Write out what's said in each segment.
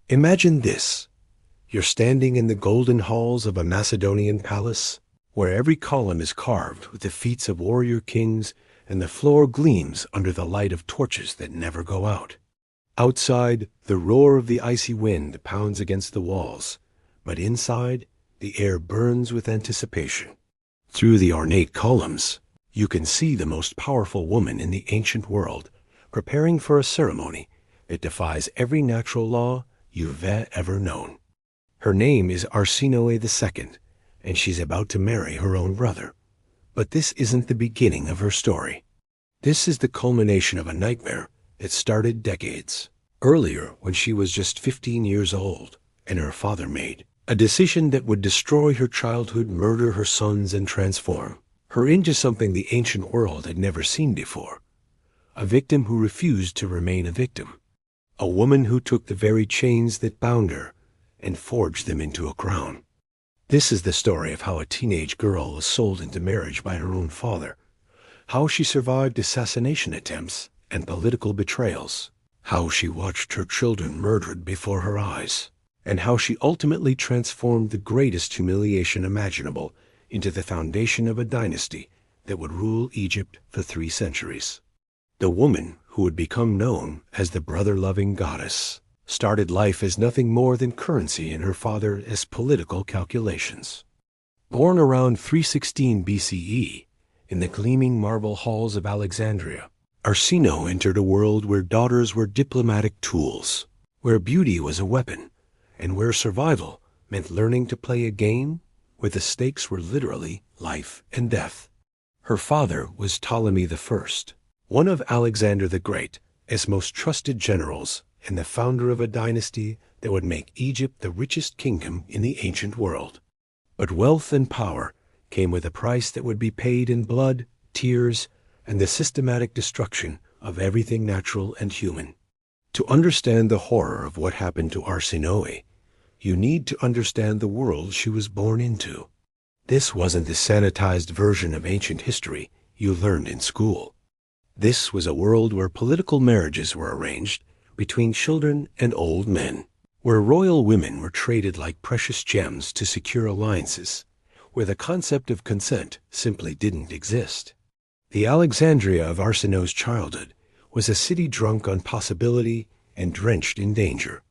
Imagine this. You're standing in the golden halls of a Macedonian palace, where every column is carved with the feats of warrior kings and the floor gleams under the light of torches that never go out. Outside, the roar of the icy wind pounds against the walls, but inside, the air burns with anticipation. Through the ornate columns, you can see the most powerful woman in the ancient world, preparing for a ceremony that defies every natural law you've ever known. Her name is Arsinoe II, and she's about to marry her own brother. But this isn't the beginning of her story. This is the culmination of a nightmare that started decades earlier, when she was just 15 years old, and her father made a decision that would destroy her childhood, murder her sons, and transform her into something the ancient world had never seen before. A victim who refused to remain a victim. A woman who took the very chains that bound her and forged them into a crown. This is the story of how a teenage girl was sold into marriage by her own father, how she survived assassination attempts and political betrayals, how she watched her children murdered before her eyes, and how she ultimately transformed the greatest humiliation imaginable into the foundation of a dynasty that would rule Egypt for 3 centuries. The woman, who would become known as the brother-loving goddess, started life as nothing more than currency in her father's political calculations. Born around 316 BCE, in the gleaming marble halls of Alexandria, Arsinoe entered a world where daughters were diplomatic tools, where beauty was a weapon, and where survival meant learning to play a game where the stakes were literally life and death. Her father was Ptolemy I, one of Alexander the Great's most trusted generals and the founder of a dynasty that would make Egypt the richest kingdom in the ancient world. But wealth and power came with a price that would be paid in blood, tears, and the systematic destruction of everything natural and human. To understand the horror of what happened to Arsinoe, you need to understand the world she was born into. This wasn't the sanitized version of ancient history you learned in school. This was a world where political marriages were arranged between children and old men, where royal women were traded like precious gems to secure alliances, where the concept of consent simply didn't exist. The Alexandria of Arsinoe's childhood was a city drunk on possibility and drenched in danger.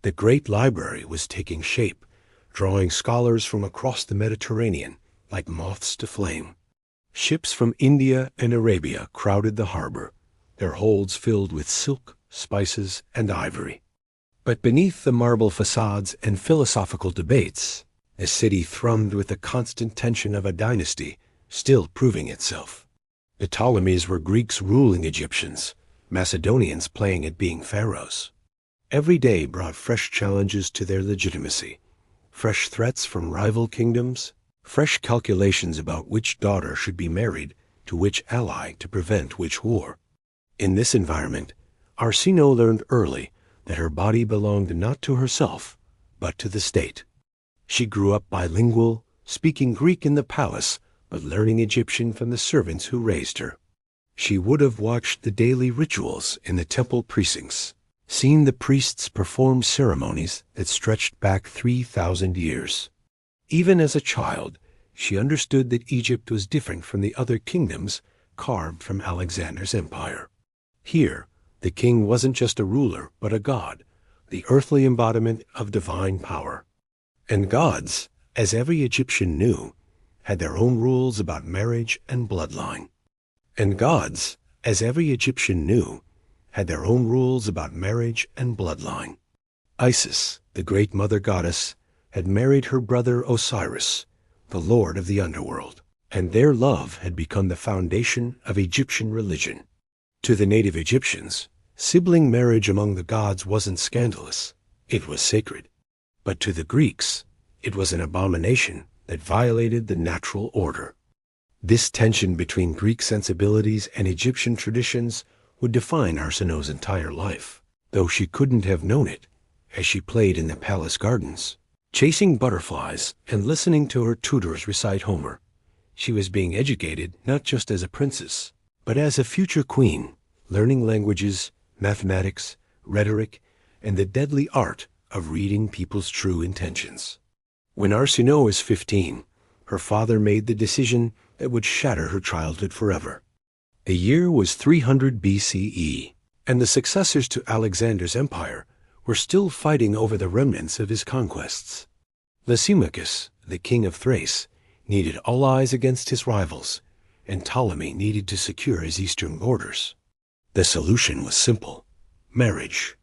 The great library was taking shape, drawing scholars from across the Mediterranean like moths to flame. Ships from India and Arabia crowded the harbor, their holds filled with silk, spices, and ivory. But beneath the marble facades and philosophical debates, a city thrummed with the constant tension of a dynasty still proving itself. The Ptolemies were Greeks ruling Egyptians, Macedonians playing at being pharaohs. Every day brought fresh challenges to their legitimacy, fresh threats from rival kingdoms, fresh calculations about which daughter should be married to which ally to prevent which war. In this environment, Arsinoe learned early that her body belonged not to herself, but to the state. She grew up bilingual, speaking Greek in the palace, but learning Egyptian from the servants who raised her. She would have watched the daily rituals in the temple precincts, seen the priests perform ceremonies that stretched back 3,000 years. Even as a child, she understood that Egypt was different from the other kingdoms carved from Alexander's empire. Here, the king wasn't just a ruler, but a god, the earthly embodiment of divine power. And gods, as every Egyptian knew, had their own rules about marriage and bloodline. And gods, as every Egyptian knew, had their own rules about marriage and bloodline. Isis, the great mother goddess, had married her brother Osiris, the lord of the underworld, and their love had become the foundation of Egyptian religion. To the native Egyptians, sibling marriage among the gods wasn't scandalous, it was sacred. But to the Greeks, it was an abomination that violated the natural order. This tension between Greek sensibilities and Egyptian traditions would define Arsinoe's entire life, though she couldn't have known it as she played in the palace gardens, chasing butterflies and listening to her tutors recite Homer. She was being educated not just as a princess, but as a future queen, learning languages, mathematics, rhetoric, and the deadly art of reading people's true intentions. When Arsinoe was 15, her father made the decision that would shatter her childhood forever. The year was 300 BCE, and the successors to Alexander's empire were still fighting over the remnants of his conquests. Lysimachus, the king of Thrace, needed allies against his rivals, and Ptolemy needed to secure his eastern borders. The solution was simple: marriage.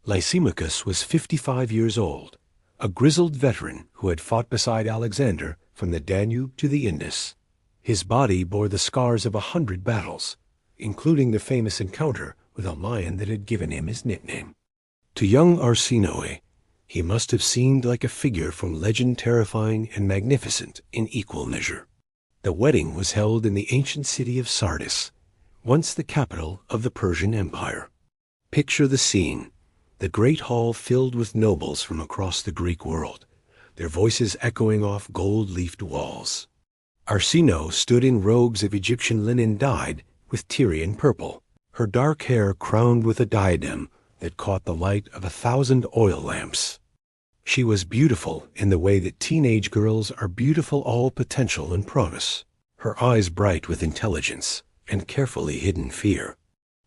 Lysimachus was 55 years old, a grizzled veteran who had fought beside Alexander from the Danube to the Indus. His body bore the scars of 100 battles, including the famous encounter with a lion that had given him his nickname. To young Arsinoe, he must have seemed like a figure from legend, terrifying and magnificent in equal measure. The wedding was held in the ancient city of Sardis, once the capital of the Persian Empire. Picture the scene: the great hall filled with nobles from across the Greek world, their voices echoing off gold-leafed walls. Arsinoe stood in robes of Egyptian linen dyed with Tyrian purple, her dark hair crowned with a diadem that caught the light of 1,000 oil lamps. She was beautiful in the way that teenage girls are beautiful, all potential and promise, her eyes bright with intelligence and carefully hidden fear.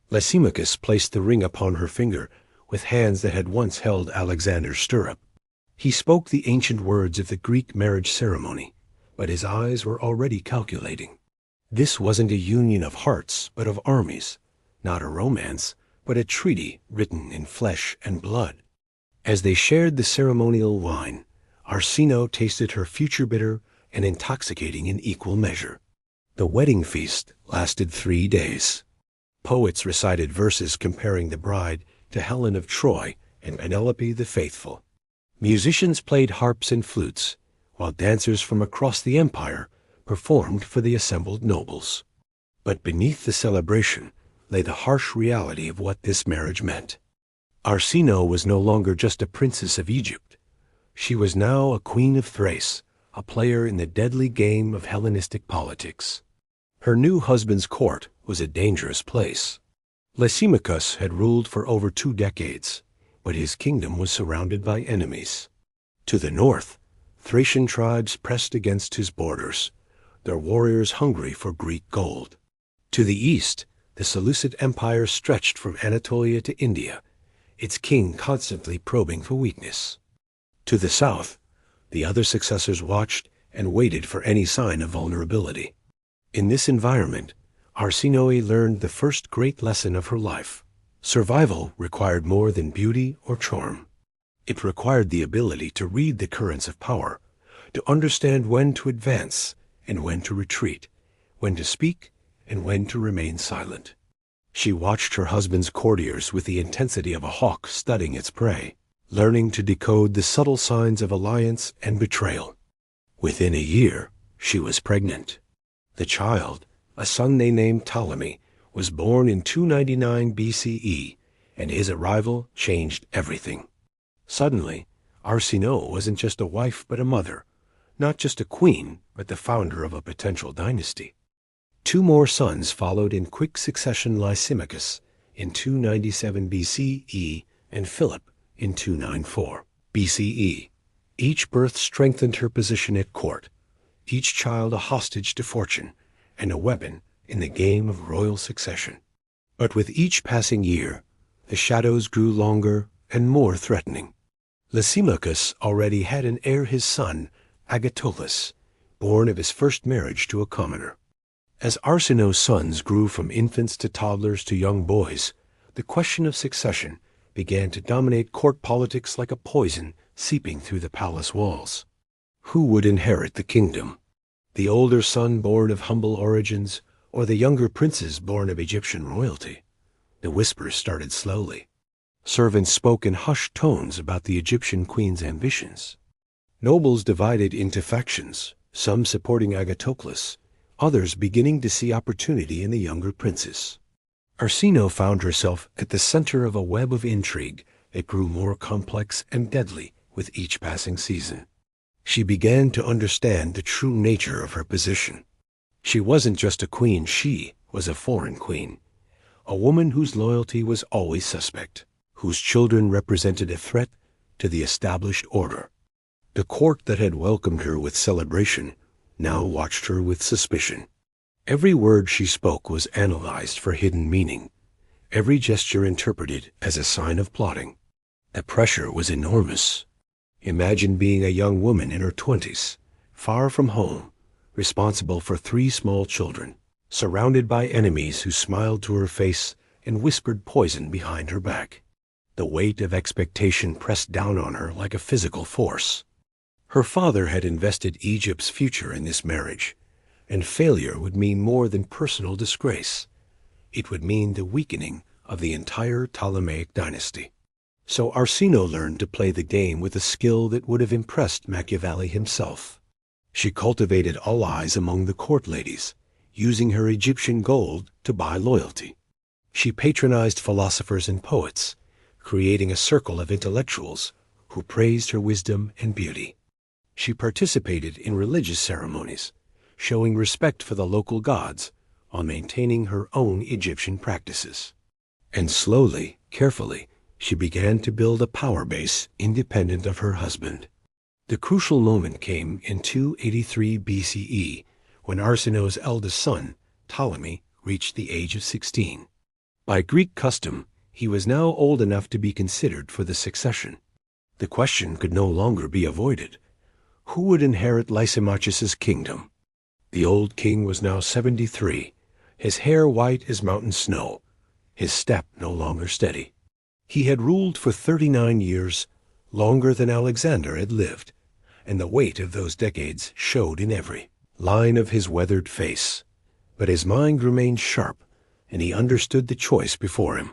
Lysimachus placed the ring upon her finger with hands that had once held Alexander's stirrup. He spoke the ancient words of the Greek marriage ceremony, but his eyes were already calculating. This wasn't a union of hearts, but of armies, not a romance, but a treaty written in flesh and blood. As they shared the ceremonial wine, Arsinoe tasted her future bitter and intoxicating in equal measure. The wedding feast lasted 3 days. Poets recited verses comparing the bride to Helen of Troy and Penelope the Faithful. Musicians played harps and flutes, while dancers from across the empire performed for the assembled nobles. But beneath the celebration lay the harsh reality of what this marriage meant. Arsinoe was no longer just a princess of Egypt. She was now a queen of Thrace, a player in the deadly game of Hellenistic politics. Her new husband's court was a dangerous place. Lysimachus had ruled for over 2 decades, but his kingdom was surrounded by enemies. To the north, Thracian tribes pressed against his borders, their warriors hungry for Greek gold. To the east, the Seleucid Empire stretched from Anatolia to India, its king constantly probing for weakness. To the south, the other successors watched and waited for any sign of vulnerability. In this environment, Arsinoe learned the first great lesson of her life. Survival required more than beauty or charm. It required the ability to read the currents of power, to understand when to advance and when to retreat, when to speak and when to remain silent. She watched her husband's courtiers with the intensity of a hawk studying its prey, learning to decode the subtle signs of alliance and betrayal. Within a year, she was pregnant. The child, a son they named Ptolemy, was born in 299 BCE, and his arrival changed everything. Suddenly, Arsinoe wasn't just a wife but a mother, not just a queen but the founder of a potential dynasty. 2 more sons followed in quick succession: Lysimachus in 297 BCE and Philip in 294 BCE. Each birth strengthened her position at court, each child a hostage to fortune and a weapon in the game of royal succession. But with each passing year, the shadows grew longer and more threatening. Lysimachus already had an heir, his son, Agathocles, born of his first marriage to a commoner. As Arsinoe's sons grew from infants to toddlers to young boys, the question of succession began to dominate court politics like a poison seeping through the palace walls. Who would inherit the kingdom? The older son born of humble origins, or the younger princes born of Egyptian royalty? The whispers started slowly. Servants spoke in hushed tones about the Egyptian queen's ambitions. Nobles divided into factions, some supporting Agathocles, others beginning to see opportunity in the younger princes. Arsinoe found herself at the center of a web of intrigue that grew more complex and deadly with each passing season. She began to understand the true nature of her position. She wasn't just a queen, she was a foreign queen, a woman whose loyalty was always suspect, whose children represented a threat to the established order. The court that had welcomed her with celebration now watched her with suspicion. Every word she spoke was analyzed for hidden meaning, every gesture interpreted as a sign of plotting. The pressure was enormous. Imagine being a young woman in her 20s, far from home, responsible for 3 small children, surrounded by enemies who smiled to her face and whispered poison behind her back. The weight of expectation pressed down on her like a physical force. Her father had invested Egypt's future in this marriage, and failure would mean more than personal disgrace. It would mean the weakening of the entire Ptolemaic dynasty. So Arsinoe learned to play the game with a skill that would have impressed Machiavelli himself. She cultivated allies among the court ladies, using her Egyptian gold to buy loyalty. She patronized philosophers and poets, creating a circle of intellectuals who praised her wisdom and beauty. She participated in religious ceremonies, showing respect for the local gods while maintaining her own Egyptian practices. And slowly, carefully, she began to build a power base independent of her husband. The crucial moment came in 283 BCE, when Arsinoe's eldest son, Ptolemy, reached the age of 16. By Greek custom, he was now old enough to be considered for the succession. The question could no longer be avoided. Who would inherit Lysimachus's kingdom? The old king was now 73, his hair white as mountain snow, his step no longer steady. He had ruled for 39 years, longer than Alexander had lived, and the weight of those decades showed in every line of his weathered face. But his mind remained sharp, and he understood the choice before him.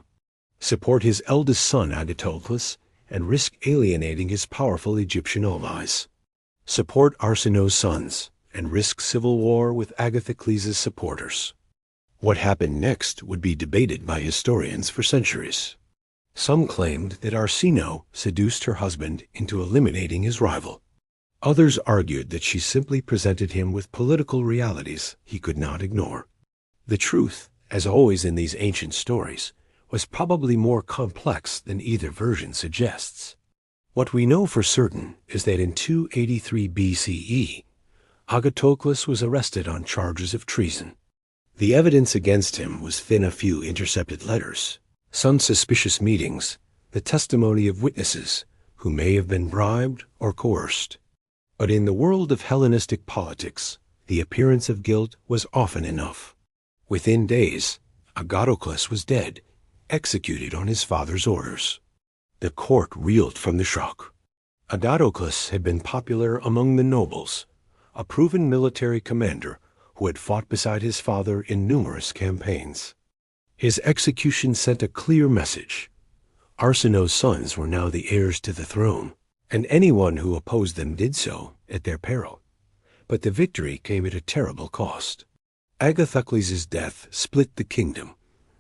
Support his eldest son Agathocles and risk alienating his powerful Egyptian allies. Support Arsinoe's sons and risk civil war with Agathocles' supporters. What happened next would be debated by historians for centuries. Some claimed that Arsinoe seduced her husband into eliminating his rival. Others argued that she simply presented him with political realities he could not ignore. The truth, as always in these ancient stories, was probably more complex than either version suggests. What we know for certain is that in 283 BCE, Agathocles was arrested on charges of treason. The evidence against him was thin: a few intercepted letters, some suspicious meetings, the testimony of witnesses who may have been bribed or coerced. But in the world of Hellenistic politics, the appearance of guilt was often enough. Within days, Agathocles was dead, executed on his father's orders. The court reeled from the shock. Agathocles had been popular among the nobles, a proven military commander who had fought beside his father in numerous campaigns. His execution sent a clear message. Arsinoe's sons were now the heirs to the throne, and anyone who opposed them did so at their peril. But the victory came at a terrible cost. Agathocles' death split the kingdom,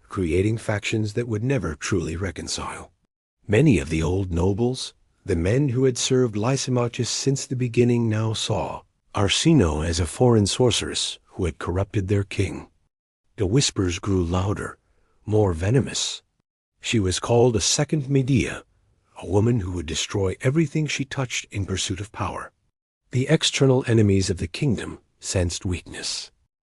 creating factions that would never truly reconcile. Many of the old nobles, the men who had served Lysimachus since the beginning, now saw Arsinoe as a foreign sorceress who had corrupted their king. The whispers grew louder, more venomous. She was called a second Medea, a woman who would destroy everything she touched in pursuit of power. The external enemies of the kingdom sensed weakness.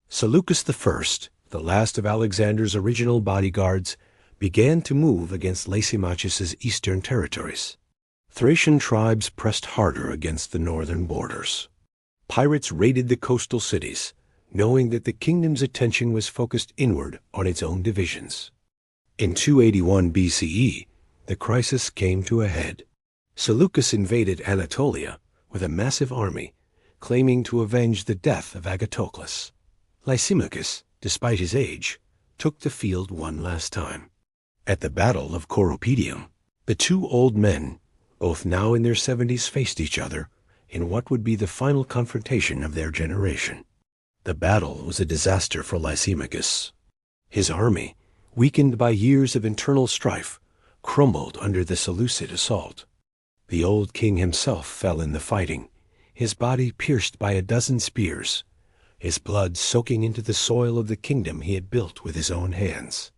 Seleucus I, the last of Alexander's original bodyguards, began to move against Lysimachus's eastern territories. Thracian tribes pressed harder against the northern borders. Pirates raided the coastal cities, knowing that the kingdom's attention was focused inward on its own divisions. In 281 BCE, the crisis came to a head. Seleucus invaded Anatolia with a massive army, claiming to avenge the death of Agathocles. Lysimachus, despite his age, took the field one last time. At the Battle of Coropedium, the two old men, both now in their 70s, faced each other in what would be the final confrontation of their generation. The battle was a disaster for Lysimachus. His army, weakened by years of internal strife, crumbled under the Seleucid assault. The old king himself fell in the fighting, his body pierced by a dozen spears, his blood soaking into the soil of the kingdom he had built with his own hands.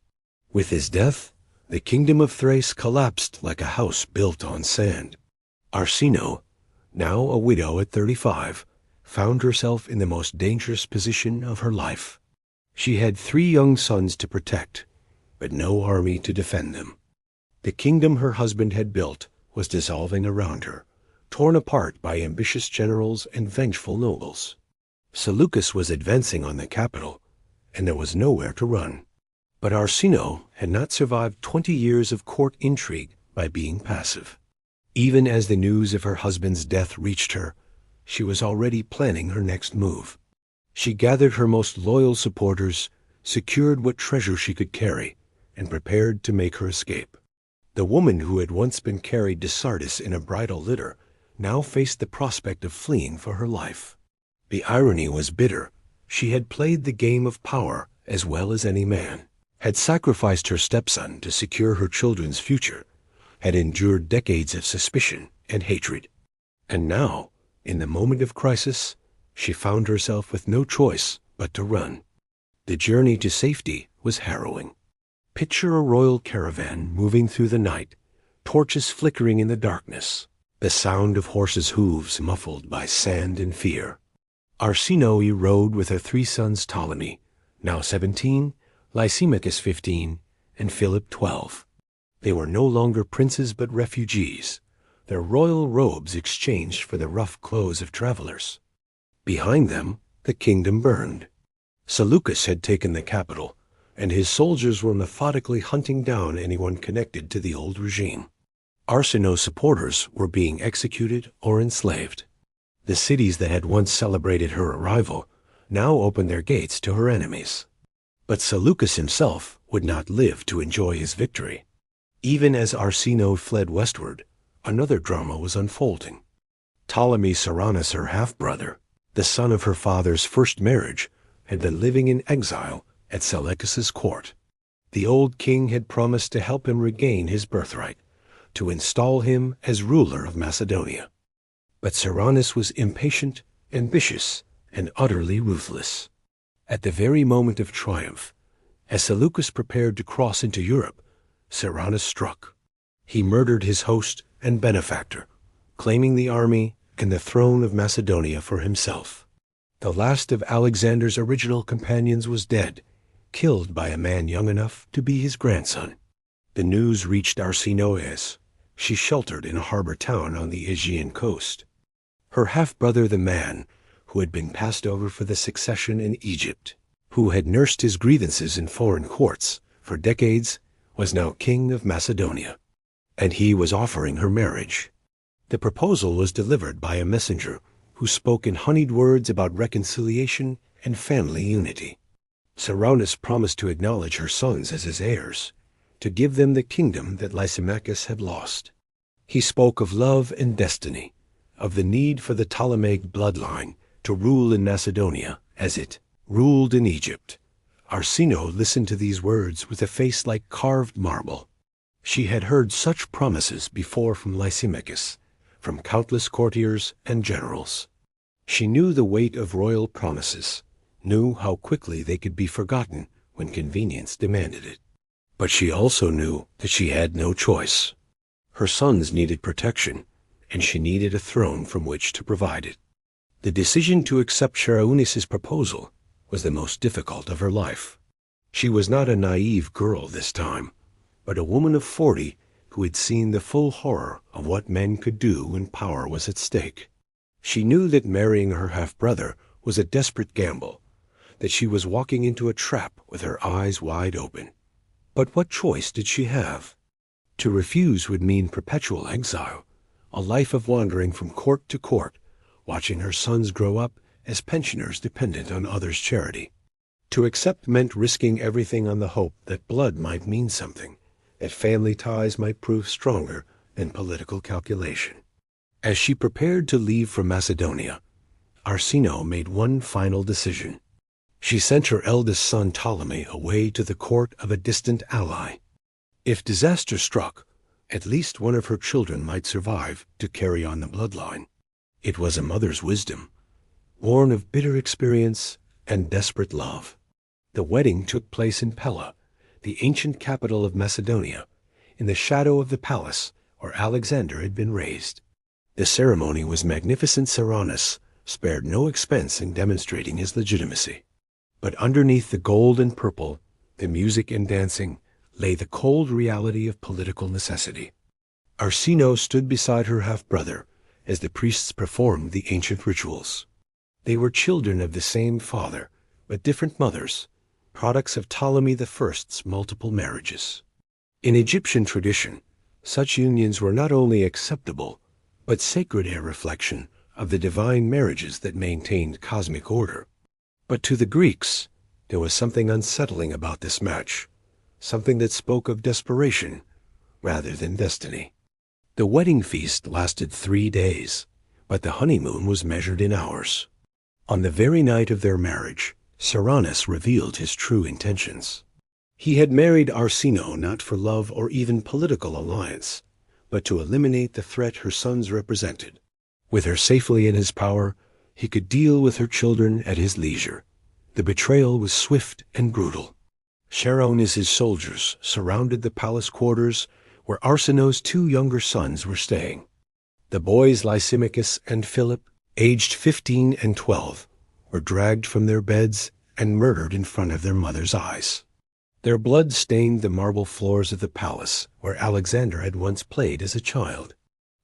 With his death, the kingdom of Thrace collapsed like a house built on sand. Arsinoe, now a widow at 35, found herself in the most dangerous position of her life. She had 3 young sons to protect, but no army to defend them. The kingdom her husband had built was dissolving around her, torn apart by ambitious generals and vengeful nobles. Seleucus was advancing on the capital, and there was nowhere to run. But Arsinoe had not survived 20 years of court intrigue by being passive. Even as the news of her husband's death reached her, she was already planning her next move. She gathered her most loyal supporters, secured what treasure she could carry, and prepared to make her escape. The woman who had once been carried to Sardis in a bridal litter now faced the prospect of fleeing for her life. The irony was bitter. She had played the game of power as well as any man, had sacrificed her stepson to secure her children's future, had endured decades of suspicion and hatred. And now, in the moment of crisis, she found herself with no choice but to run. The journey to safety was harrowing. Picture a royal caravan moving through the night, torches flickering in the darkness, the sound of horses' hooves muffled by sand and fear. Arsinoe rode with her 3 sons Ptolemy, now 17, Lysimachus 15, and Philip 12. They were no longer princes but refugees, their royal robes exchanged for the rough clothes of travelers. Behind them, the kingdom burned. Seleucus had taken the capital, and his soldiers were methodically hunting down anyone connected to the old regime. Arsinoe's supporters were being executed or enslaved. The cities that had once celebrated her arrival now opened their gates to her enemies. But Seleucus himself would not live to enjoy his victory. Even as Arsinoe fled westward, another drama was unfolding. Ptolemy Ceraunus, her half-brother, the son of her father's first marriage, had been living in exile at Seleucus's court. The old king had promised to help him regain his birthright, to install him as ruler of Macedonia. But Ceraunus was impatient, ambitious, and utterly ruthless. At the very moment of triumph, as Seleucus prepared to cross into Europe, Ceraunus struck. He murdered his host and benefactor, claiming the army and the throne of Macedonia for himself. The last of Alexander's original companions was dead, killed by a man young enough to be his grandson. The news reached Arsinoe as she sheltered in a harbor town on the Aegean coast. Her half-brother, the man who had been passed over for the succession in Egypt, who had nursed his grievances in foreign courts for decades, was now king of Macedonia, and he was offering her marriage. The proposal was delivered by a messenger who spoke in honeyed words about reconciliation and family unity. Ceraunus promised to acknowledge her sons as his heirs, to give them the kingdom that Lysimachus had lost. He spoke of love and destiny, of the need for the Ptolemaic bloodline to rule in Macedonia as it ruled in Egypt. Arsinoe listened to these words with a face like carved marble. She had heard such promises before from Lysimachus, from countless courtiers and generals. She knew the weight of royal promises, knew how quickly they could be forgotten when convenience demanded it. But she also knew that she had no choice. Her sons needed protection, and she needed a throne from which to provide it. The decision to accept Ceraunus's proposal was the most difficult of her life. She was not a naive girl this time, but a woman of 40 who had seen the full horror of what men could do when power was at stake. She knew that marrying her half-brother was a desperate gamble, that she was walking into a trap with her eyes wide open. But what choice did she have? To refuse would mean perpetual exile, a life of wandering from court to court, watching her sons grow up as pensioners dependent on others' charity. To accept meant risking everything on the hope that blood might mean something, that family ties might prove stronger than political calculation. As she prepared to leave for Macedonia, Arsinoe made one final decision. She sent her eldest son Ptolemy away to the court of a distant ally. If disaster struck, at least one of her children might survive to carry on the bloodline. It was a mother's wisdom, born of bitter experience and desperate love. The wedding took place in Pella, the ancient capital of Macedonia, in the shadow of the palace where Alexander had been raised. The ceremony was magnificent. Cyrannus spared no expense in demonstrating his legitimacy. But underneath the gold and purple, the music and dancing, lay the cold reality of political necessity. Arsinoe stood beside her half-brother as the priests performed the ancient rituals. They were children of the same father, but different mothers, products of Ptolemy I's multiple marriages. In Egyptian tradition, such unions were not only acceptable, but sacred, a reflection of the divine marriages that maintained cosmic order. But to the Greeks, there was something unsettling about this match, something that spoke of desperation rather than destiny. The wedding feast lasted 3 days, but the honeymoon was measured in hours. On the very night of their marriage, Cyrannus revealed his true intentions. He had married Arsinoe not for love or even political alliance, but to eliminate the threat her sons represented. With her safely in his power, he could deal with her children at his leisure. The betrayal was swift and brutal. Cyrannus's soldiers surrounded the palace quarters where Arsinoe's 2 younger sons were staying. The boys Lysimachus and Philip, aged 15 and 12, were dragged from their beds and murdered in front of their mother's eyes. Their blood stained the marble floors of the palace where Alexander had once played as a child.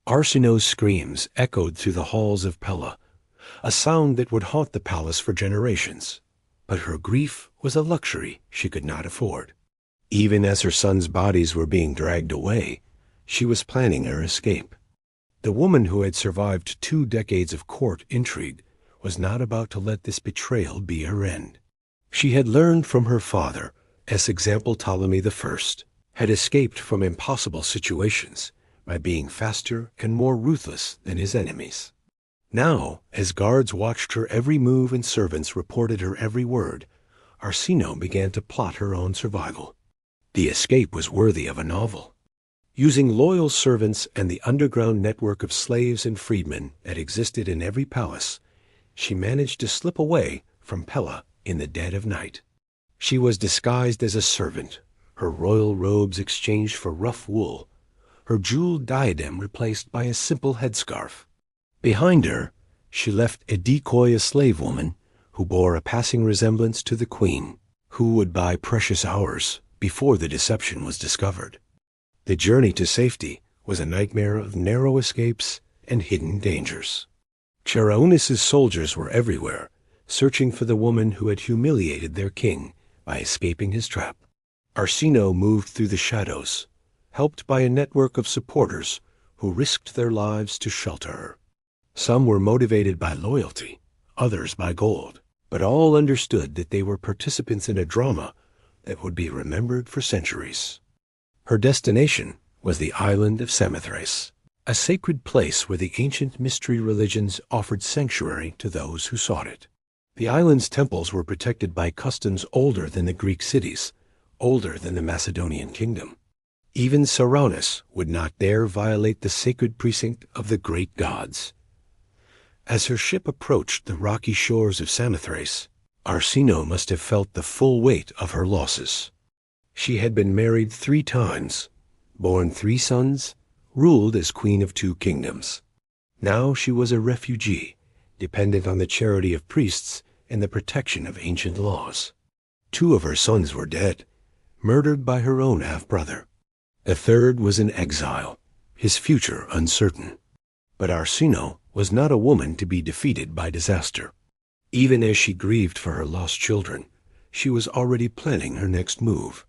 Arsinoe's screams echoed through the halls of Pella, a sound that would haunt the palace for generations. But her grief was a luxury she could not afford. Even as her sons' bodies were being dragged away, she was planning her escape. The woman who had survived 2 decades of court intrigue was not about to let this betrayal be her end. She had learned from her father, as example Ptolemy I, had escaped from impossible situations by being faster and more ruthless than his enemies. Now, as guards watched her every move and servants reported her every word, Arsinoe began to plot her own survival. The escape was worthy of a novel. Using loyal servants and the underground network of slaves and freedmen that existed in every palace, she managed to slip away from Pella in the dead of night. She was disguised as a servant, her royal robes exchanged for rough wool, her jeweled diadem replaced by a simple headscarf. Behind her, she left a decoy, a slave woman, who bore a passing resemblance to the queen, who would buy precious hours before the deception was discovered. The journey to safety was a nightmare of narrow escapes and hidden dangers. Cyrannus's soldiers were everywhere, searching for the woman who had humiliated their king by escaping his trap. Arsinoe moved through the shadows, helped by a network of supporters who risked their lives to shelter her. Some were motivated by loyalty, others by gold, but all understood that they were participants in a drama that would be remembered for centuries. Her destination was the island of Samothrace, a sacred place where the ancient mystery religions offered sanctuary to those who sought it. The island's temples were protected by customs older than the Greek cities, older than the Macedonian kingdom. Even Cyrannus would not dare violate the sacred precinct of the great gods. As her ship approached the rocky shores of Samothrace, Arsinoe must have felt the full weight of her losses. She had been married 3 times, borne 3 sons, ruled as queen of 2 kingdoms. Now she was a refugee, dependent on the charity of priests and the protection of ancient laws. 2 of her sons were dead, murdered by her own half-brother. A third was in exile, his future uncertain. But Arsinoe was not a woman to be defeated by disaster. Even as she grieved for her lost children, she was already planning her next move.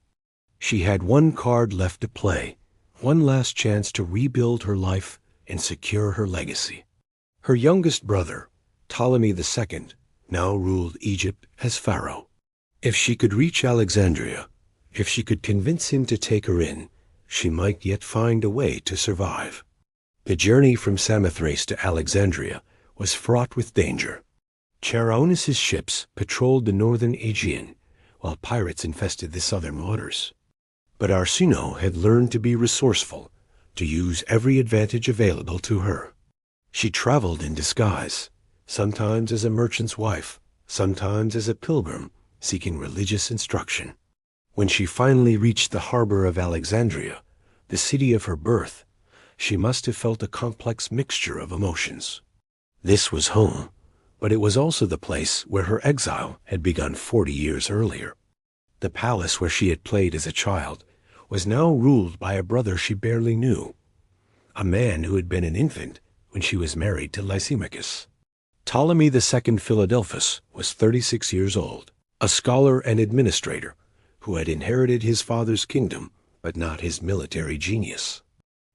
She had 1 card left to play, one last chance to rebuild her life and secure her legacy. Her youngest brother, Ptolemy II, now ruled Egypt as pharaoh. If she could reach Alexandria, if she could convince him to take her in, she might yet find a way to survive. The journey from Samothrace to Alexandria was fraught with danger. Cyrannus's ships patrolled the northern Aegean, while pirates infested the southern waters. But Arsinoe had learned to be resourceful, to use every advantage available to her. She traveled in disguise, sometimes as a merchant's wife, sometimes as a pilgrim seeking religious instruction. When she finally reached the harbor of Alexandria, the city of her birth, she must have felt a complex mixture of emotions. This was home, but it was also the place where her exile had begun 40 years earlier. The palace where she had played as a child was now ruled by a brother she barely knew, a man who had been an infant when she was married to Lysimachus. Ptolemy II Philadelphus was 36 years old, a scholar and administrator who had inherited his father's kingdom but not his military genius.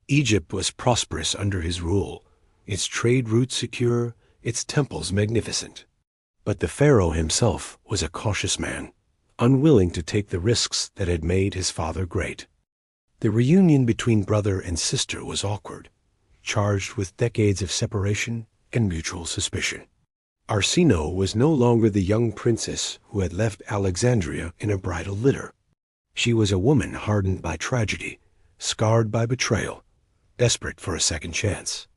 Egypt was prosperous under his rule, its trade routes secure, its temples magnificent. But the pharaoh himself was a cautious man, unwilling to take the risks that had made his father great. The reunion between brother and sister was awkward, charged with decades of separation and mutual suspicion. Arsinoe was no longer the young princess who had left Alexandria in a bridal litter. She was a woman hardened by tragedy, scarred by betrayal, desperate for a second chance.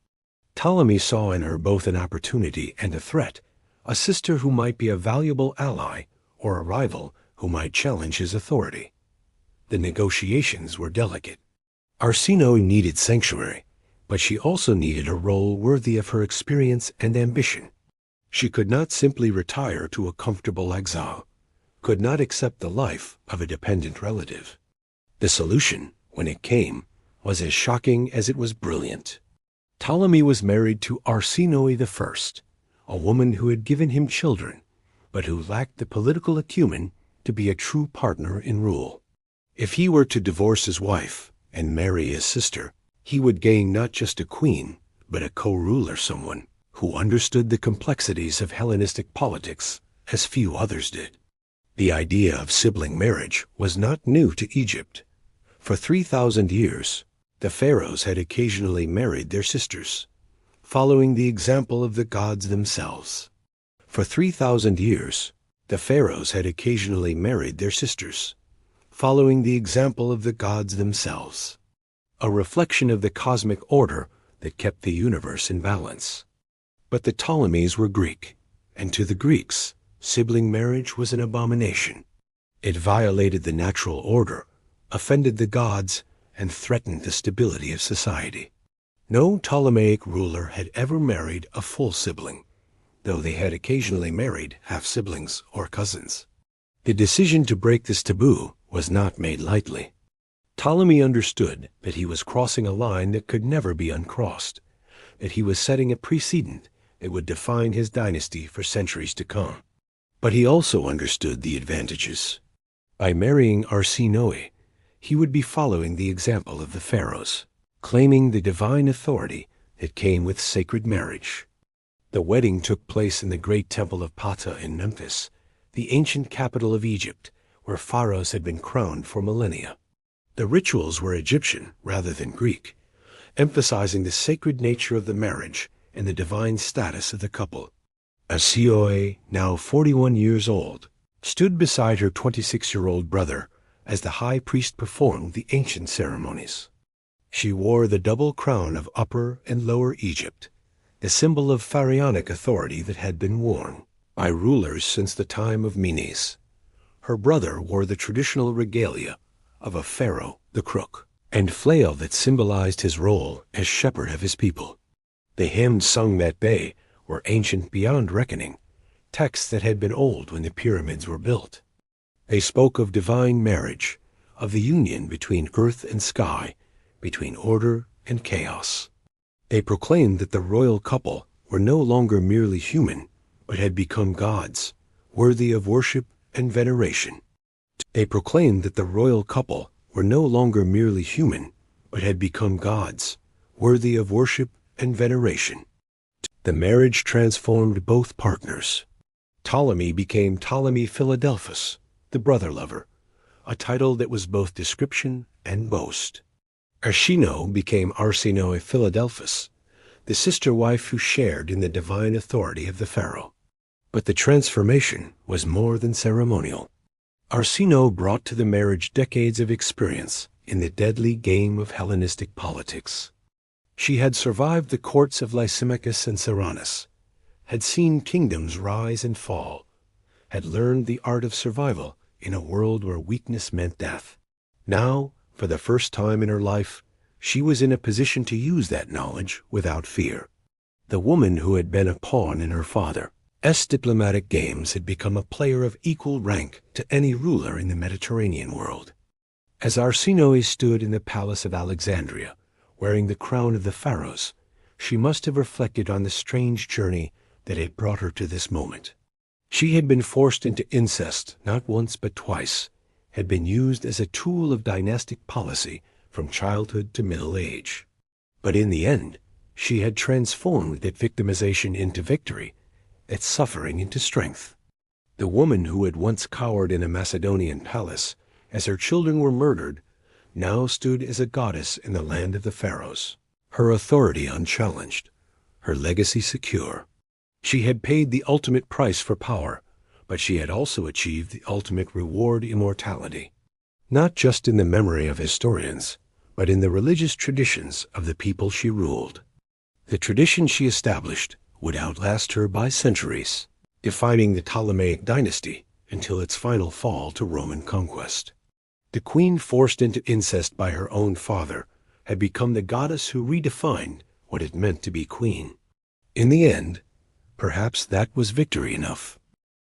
Ptolemy saw in her both an opportunity and a threat, a sister who might be a valuable ally or a rival who might challenge his authority. The negotiations were delicate. Arsinoe needed sanctuary, but she also needed a role worthy of her experience and ambition. She could not simply retire to a comfortable exile, could not accept the life of a dependent relative. The solution, when it came, was as shocking as it was brilliant. Ptolemy was married to Arsinoe I, a woman who had given him children, but who lacked the political acumen to be a true partner in rule. If he were to divorce his wife and marry his sister, he would gain not just a queen, but a co-ruler, someone who understood the complexities of Hellenistic politics as few others did. The idea of sibling marriage was not new to Egypt. For 3,000 years, the pharaohs had occasionally married their sisters, following the example of the gods themselves. For 3,000 years, the pharaohs had occasionally married their sisters, following the example of the gods themselves, a reflection of the cosmic order that kept the universe in balance. But the Ptolemies were Greek, and to the Greeks, sibling marriage was an abomination. It violated the natural order, offended the gods, and threatened the stability of society. No Ptolemaic ruler had ever married a full sibling, though they had occasionally married half-siblings or cousins. The decision to break this taboo was not made lightly. Ptolemy understood that he was crossing a line that could never be uncrossed, that he was setting a precedent that would define his dynasty for centuries to come. But he also understood the advantages. By marrying Arsinoe, he would be following the example of the pharaohs, claiming the divine authority that came with sacred marriage. The wedding took place in the great temple of Ptah in Memphis, the ancient capital of Egypt, where pharaohs had been crowned for millennia. The rituals were Egyptian rather than Greek, emphasizing the sacred nature of the marriage and the divine status of the couple. Arsinoe, now 41 years old, stood beside her 26-year-old brother as the high priest performed the ancient ceremonies. She wore the double crown of Upper and Lower Egypt, the symbol of pharaonic authority that had been worn by rulers since the time of Menes. Her brother wore the traditional regalia of a pharaoh, the crook, and flail that symbolized his role as shepherd of his people. The hymns sung that day were ancient beyond reckoning, texts that had been old when the pyramids were built. They spoke of divine marriage, of the union between earth and sky, between order and chaos. They proclaimed that the royal couple were no longer merely human, but had become gods, worthy of worship and veneration. They proclaimed that the royal couple were no longer merely human, but had become gods, worthy of worship and veneration. The marriage transformed both partners. Ptolemy became Ptolemy Philadelphus, the brother lover, a title that was both description and boast. Arsinoe became Arsinoe Philadelphus, the sister wife who shared in the divine authority of the pharaoh. But the transformation was more than ceremonial. Arsinoe brought to the marriage decades of experience in the deadly game of Hellenistic politics. She had survived the courts of Lysimachus and Cyrannus, had seen kingdoms rise and fall, had learned the art of survival in a world where weakness meant death. Now, for the first time in her life, she was in a position to use that knowledge without fear. The woman who had been a pawn in her father's diplomatic games had become a player of equal rank to any ruler in the Mediterranean world. As Arsinoe stood in the palace of Alexandria, wearing the crown of the pharaohs, she must have reflected on the strange journey that had brought her to this moment. She had been forced into incest not once but twice, had been used as a tool of dynastic policy from childhood to middle age. But in the end, she had transformed that victimization into victory, that suffering into strength. The woman who had once cowered in a Macedonian palace as her children were murdered now stood as a goddess in the land of the pharaohs, her authority unchallenged, her legacy secure. She had paid the ultimate price for power, but she had also achieved the ultimate reward, immortality, not just in the memory of historians, but in the religious traditions of the people she ruled. The tradition she established would outlast her by centuries, defining the Ptolemaic dynasty until its final fall to Roman conquest. The queen forced into incest by her own father had become the goddess who redefined what it meant to be queen. In the end, perhaps that was victory enough.